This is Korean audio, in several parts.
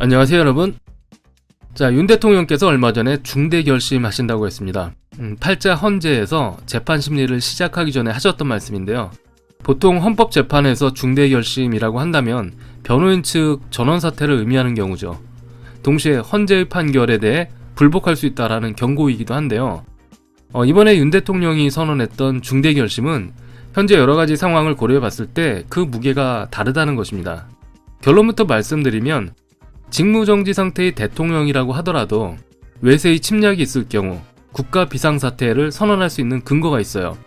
안녕하세요 여러분. 윤 대통령께서 얼마 전에 중대 결심하신다고 했습니다. 8자 헌재에서 재판 심리를 시작하기 전에 하셨던 말씀인데요. 보통 헌법재판에서 중대 결심이라고 한다면 변호인 측 전원 사퇴를 의미하는 경우죠. 동시에 헌재의 판결에 대해 불복할 수 있다라는 경고이기도 한데요. 이번에 윤 대통령이 선언했던 중대 결심은 현재 여러가지 상황을 고려해 봤을 때 그 무게가 다르다는 것입니다. 결론부터 말씀드리면 직무정지 상태의 대통령이라고 하더라도 외세의 침략이 있을 경우 국가 비상사태를 선언할 수 있는 근거가 있어요.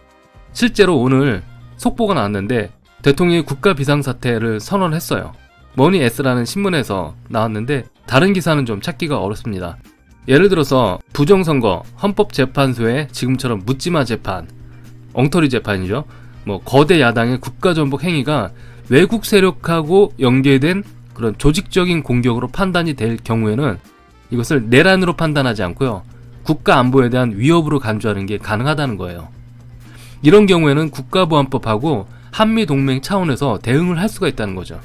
실제로 오늘 속보가 나왔는데 대통령이 국가 비상사태를 선언했어요. 머니 S라는 신문에서 나왔는데 다른 기사는 좀 찾기가 어렵습니다. 예를 들어서 부정선거, 헌법재판소의 지금처럼 묻지마 재판, 엉터리 재판이죠. 거대 야당의 국가전복 행위가 외국 세력하고 연계된 그런 조직적인 공격으로 판단이 될 경우에는 이것을 내란으로 판단하지 않고요, 국가 안보에 대한 위협으로 간주하는 게 가능하다는 거예요. 이런 경우에는 국가보안법하고 한미동맹 차원에서 대응을 할 수가 있다는 거죠.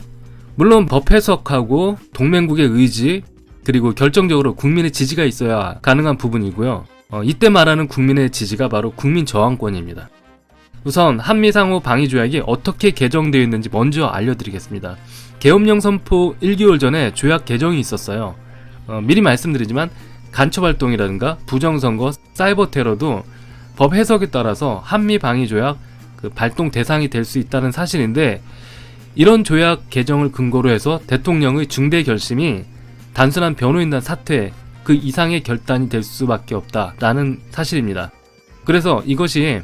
물론 법 해석하고 동맹국의 의지, 그리고 결정적으로 국민의 지지가 있어야 가능한 부분이고요. 이때 말하는 국민의 지지가 바로 국민저항권입니다. 우선 한미상호 방위조약이 어떻게 개정되어 있는지 먼저 알려드리겠습니다. 계엄령 선포 1개월 전에 조약 개정이 있었어요. 미리 말씀드리지만 간첩활동이라든가 부정선거, 사이버 테러도 법 해석에 따라서 한미 방위조약 발동 대상이 될 수 있다는 사실인데, 이런 조약 개정을 근거로 해서 대통령의 중대 결심이 단순한 변호인단 사퇴 그 이상의 결단이 될 수밖에 없다라는 사실입니다. 그래서 이것이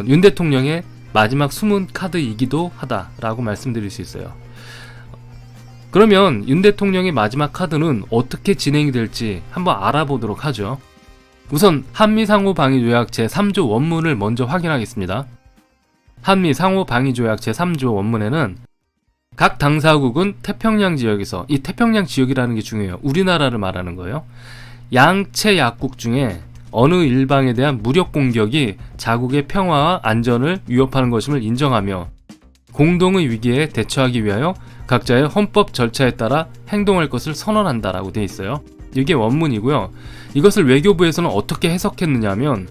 윤 대통령의 마지막 숨은 카드이기도 하다라고 말씀드릴 수 있어요. 그러면 윤 대통령의 마지막 카드는 어떻게 진행이 될지 한번 알아보도록 하죠. 우선 한미상호방위조약 제3조 원문을 먼저 확인하겠습니다. 한미상호방위조약 제3조 원문에는 각 당사국은 태평양 지역에서, 이 태평양 지역이라는 게 중요해요. 우리나라를 말하는 거예요. 양채 약국 중에 어느 일방에 대한 무력 공격이 자국의 평화와 안전을 위협하는 것임을 인정하며 공동의 위기에 대처하기 위하여 각자의 헌법 절차에 따라 행동할 것을 선언한다라고 되어 있어요. 이게 원문이고요. 이것을 외교부에서는 어떻게 해석했느냐 하면,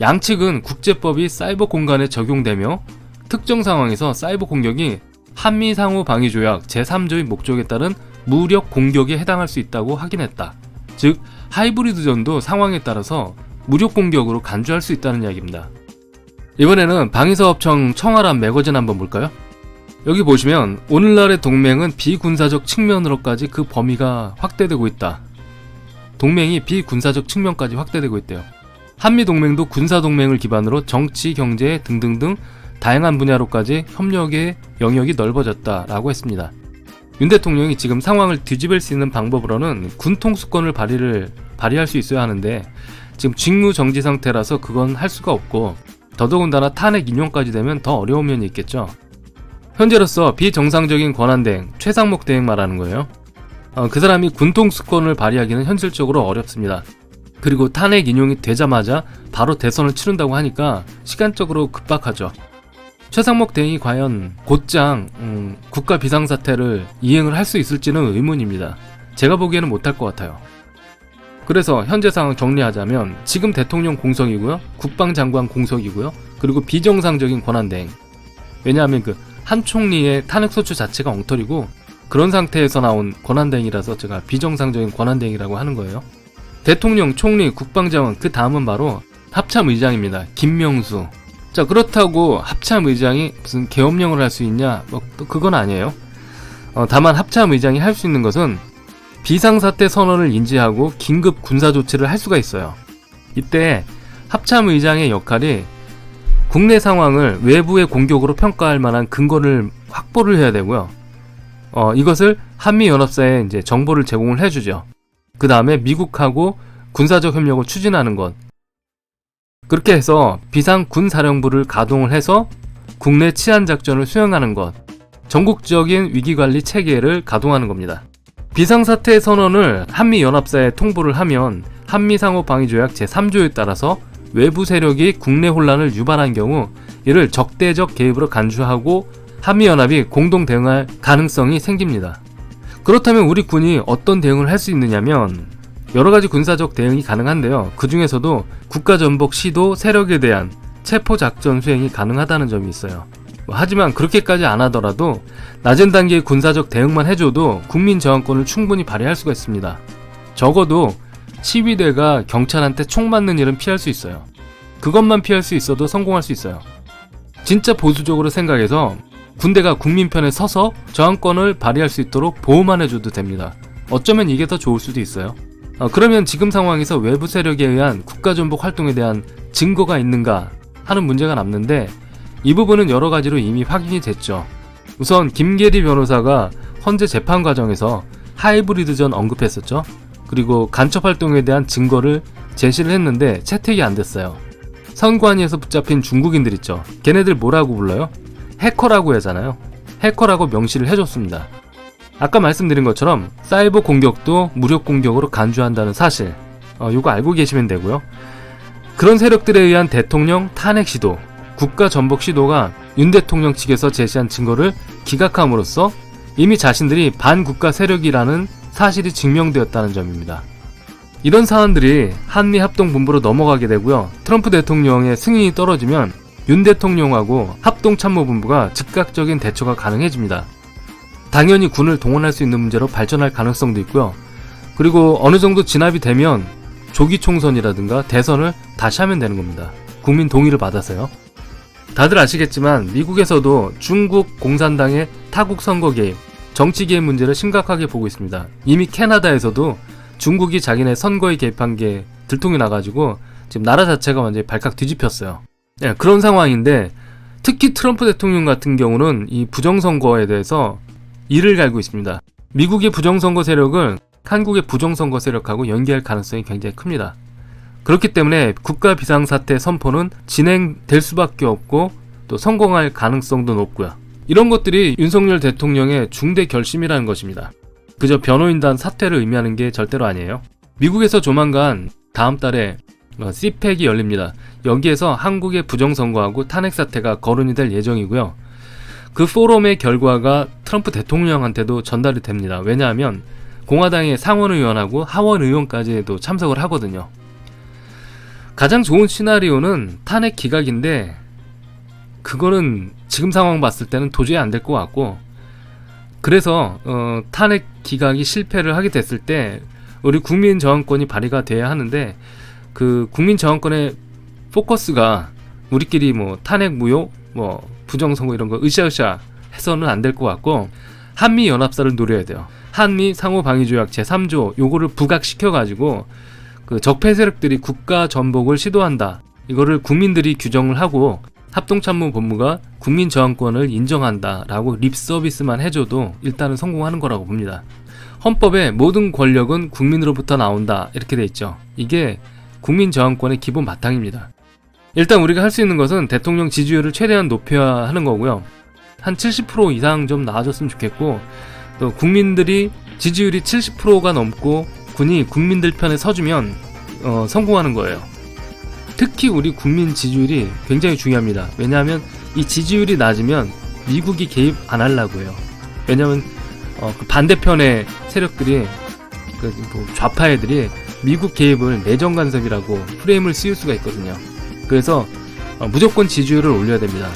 양측은 국제법이 사이버 공간에 적용되며 특정 상황에서 사이버 공격이 한미상호방위조약 제3조의 목적에 따른 무력 공격에 해당할 수 있다고 확인했다. 즉 하이브리드전도 상황에 따라서 무력 공격으로 간주할 수 있다는 이야기입니다. 이번에는 방위사업청 청와람 매거진 한번 볼까요? 여기 보시면 오늘날의 동맹은 비군사적 측면으로까지 그 범위가 확대되고 있다. 동맹이 비군사적 측면까지 확대되고 있대요. 한미동맹도 군사동맹을 기반으로 정치, 경제 등등등 다양한 분야로까지 협력의 영역이 넓어졌다라고 했습니다. 윤 대통령이 지금 상황을 뒤집을 수 있는 방법으로는 군통수권을 발휘할 수 있어야 하는데 지금 직무정지 상태라서 그건 할 수가 없고, 더더군다나 탄핵 인용까지 되면 더 어려운 면이 있겠죠. 현재로서 비정상적인 권한대행, 최상목 대행 말하는 거예요. 그 사람이 군통수권을 발휘하기는 현실적으로 어렵습니다. 그리고 탄핵 인용이 되자마자 바로 대선을 치른다고 하니까 시간적으로 급박하죠. 최상목 대행이 과연 곧장 국가 비상사태를 이행을 할 수 있을지는 의문입니다. 제가 보기에는 못할 것 같아요. 그래서 현재 상황 정리하자면 지금 대통령 공석이고요, 국방장관 공석이고요, 그리고 비정상적인 권한대행. 왜냐하면 한 총리의 탄핵소추 자체가 엉터리고 그런 상태에서 나온 권한대행이라서 제가 비정상적인 권한대행이라고 하는 거예요. 대통령, 총리, 국방장관, 그 다음은 바로 합참의장입니다. 김명수. 자, 그렇다고 합참의장이 무슨 계엄령을 할 수 있냐? 또 그건 아니에요. 다만 합참의장이 할 수 있는 것은 비상사태 선언을 인지하고 긴급 군사조치를 할 수가 있어요. 이때 합참의장의 역할이 국내 상황을 외부의 공격으로 평가할 만한 근거를 확보를 해야 되고요. 이것을 한미연합사에 이제 정보를 제공을 해주죠. 그 다음에 미국하고 군사적 협력을 추진하는 것. 그렇게 해서 비상군사령부를 가동을 해서 국내 치안작전을 수행하는 것. 전국적인 위기관리 체계를 가동하는 겁니다. 비상사태 선언을 한미연합사에 통보를 하면 한미상호방위조약 제3조에 따라서 외부 세력이 국내 혼란을 유발한 경우 이를 적대적 개입으로 간주하고 한미연합이 공동 대응할 가능성이 생깁니다. 그렇다면 우리 군이 어떤 대응을 할 수 있느냐면 여러가지 군사적 대응이 가능한데요. 그 중에서도 국가전복 시도 세력에 대한 체포작전 수행이 가능하다는 점이 있어요. 하지만 그렇게까지 안 하더라도 낮은 단계의 군사적 대응만 해줘도 국민 저항권을 충분히 발휘할 수가 있습니다. 적어도 시위대가 경찰한테 총 맞는 일은 피할 수 있어요. 그것만 피할 수 있어도 성공할 수 있어요. 진짜 보수적으로 생각해서 군대가 국민 편에 서서 저항권을 발휘할 수 있도록 보호만 해줘도 됩니다. 어쩌면 이게 더 좋을 수도 있어요. 그러면 지금 상황에서 외부 세력에 의한 국가전복 활동에 대한 증거가 있는가 하는 문제가 남는데, 이 부분은 여러 가지로 이미 확인이 됐죠. 우선 김계리 변호사가 헌재 재판 과정에서 하이브리드전 언급했었죠. 그리고 간첩 활동에 대한 증거를 제시를 했는데 채택이 안 됐어요. 선관위에서 붙잡힌 중국인들 있죠. 걔네들 뭐라고 불러요? 해커라고 하잖아요. 해커라고 명시를 해줬습니다. 아까 말씀드린 것처럼 사이버 공격도 무력 공격으로 간주한다는 사실, 이거 알고 계시면 되고요. 그런 세력들에 의한 대통령 탄핵 시도, 국가 전복 시도가 윤 대통령 측에서 제시한 증거를 기각함으로써 이미 자신들이 반국가 세력이라는 사실이 증명되었다는 점입니다. 이런 사안들이 한미합동본부로 넘어가게 되고요. 트럼프 대통령의 승인이 떨어지면 윤 대통령하고 합동참모본부가 즉각적인 대처가 가능해집니다. 당연히 군을 동원할 수 있는 문제로 발전할 가능성도 있고요. 그리고 어느 정도 진압이 되면 조기 총선이라든가 대선을 다시 하면 되는 겁니다. 국민 동의를 받아서요. 다들 아시겠지만 미국에서도 중국 공산당의 타국 선거 개입, 정치 개입 문제를 심각하게 보고 있습니다. 이미 캐나다에서도 중국이 자기네 선거에 개입한 게 들통이 나가지고 지금 나라 자체가 완전히 발칵 뒤집혔어요. 네, 그런 상황인데 특히 트럼프 대통령 같은 경우는 이 부정선거에 대해서 이를 갈고 있습니다. 미국의 부정선거 세력을 한국의 부정선거 세력하고 연계할 가능성이 굉장히 큽니다. 그렇기 때문에 국가 비상사태 선포는 진행될 수밖에 없고 또 성공할 가능성도 높고요. 이런 것들이 윤석열 대통령의 중대 결심이라는 것입니다. 그저 변호인단 사퇴를 의미하는 게 절대로 아니에요. 미국에서 조만간 다음 달에 CPEC이 열립니다. 여기에서 한국의 부정선거하고 탄핵사태가 거론이 될 예정이고요. 그 포럼의 결과가 트럼프 대통령한테도 전달이 됩니다. 왜냐하면 공화당의 상원의원하고 하원의원까지도 참석을 하거든요. 가장 좋은 시나리오는 탄핵 기각인데 그거는 지금 상황 봤을 때는 도저히 안 될 것 같고, 그래서 탄핵 기각이 실패를 하게 됐을 때 우리 국민 저항권이 발휘가 돼야 하는데, 그 국민 저항권의 포커스가 우리끼리 뭐 탄핵 무효, 뭐 부정선거 이런 거 으쌰으쌰 해서는 안 될 것 같고, 한미 연합사를 노려야 돼요. 한미 상호방위조약 제3조 요거를 부각시켜가지고 그 적폐 세력들이 국가 전복을 시도한다, 이거를 국민들이 규정을 하고 합동참모본부가 국민 저항권을 인정한다 라고 립서비스만 해줘도 일단은 성공하는 거라고 봅니다. 헌법에 모든 권력은 국민으로부터 나온다 이렇게 돼 있죠. 이게 국민 저항권의 기본 바탕입니다. 일단 우리가 할 수 있는 것은 대통령 지지율을 최대한 높여야 하는 거고요. 한 70% 이상 좀 나아졌으면 좋겠고, 또 국민들이 지지율이 70%가 넘고 군이 국민들 편에 서주면 성공하는 거예요. 특히 우리 국민 지지율이 굉장히 중요합니다. 왜냐하면 이 지지율이 낮으면 미국이 개입 안 하려고 해요. 왜냐하면 그 반대편의 세력들이, 그 좌파 애들이 미국 개입을 내정 간섭이라고 프레임을 씌울 수가 있거든요. 그래서 무조건 지지율을 올려야 됩니다.